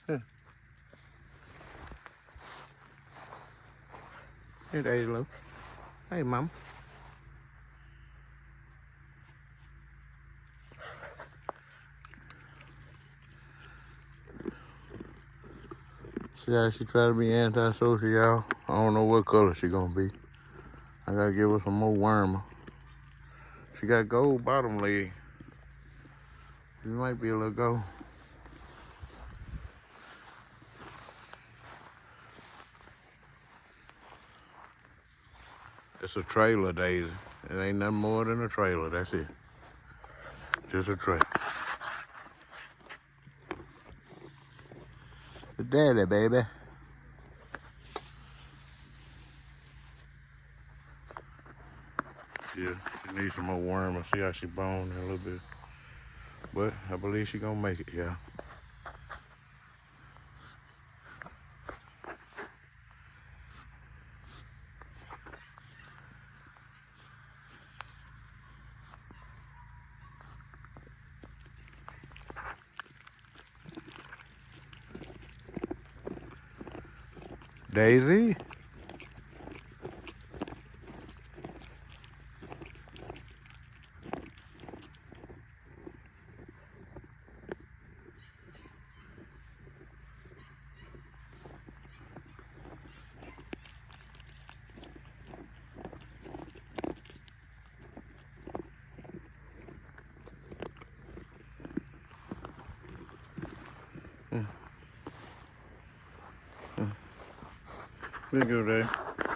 Huh. Hey, Daisy Lou. Hey, Mama. See how she try to be antisocial, y'all? I don't know what color she gonna be. I gotta give her some more wormer. She got gold bottom leg. She might be a little gold. It's a trailer, Daisy. It ain't nothing more than a trailer, that's it. Just a trailer. The daddy, baby. Yeah, she needs some more wormer. See how she boned a little bit. But I believe she gonna make it, yeah. Daisy? Look at that.